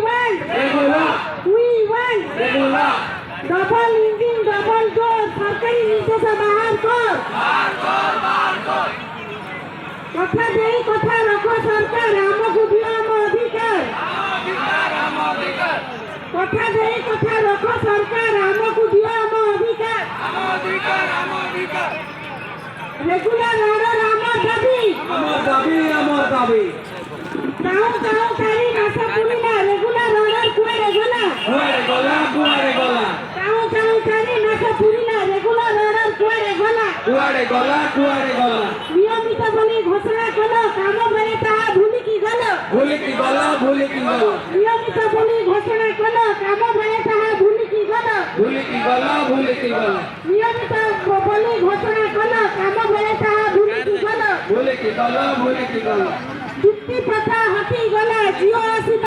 want. We want. We want. Double engine, double door. সরকারি নির্দেশে বাহার কর। কথা দেই কথা রাখো সরকার আমକୁ দিও ଆମ ଅଧିକାର। কথা দেই কথা রাখো সরকার আমକୁ দিও ଆମ ଅଧିକାର। রেগুলার অর্ডার আমার দাবি। তাও কারি ভাষা পুরিলা রেগুলার অর্ডার কুয়ারে গলা। তাও কারি ভাষা পুরিলা রেগুলার অর্ডার কুয়ারে গলা। নিয়মিত বলি ঘোষণা কল কাম বেড়ে তাহা ভুলিকি গল। নিয়মিত বলি ঘোষণা কল কাম বেড়ে তাহা ভুলিকি গল। নিয়মিত বলি ঘোষণা কল কাম বেড়ে তাহা ভুলিকি গল। চুক্তি প্রথা হটি গলা জিও আসি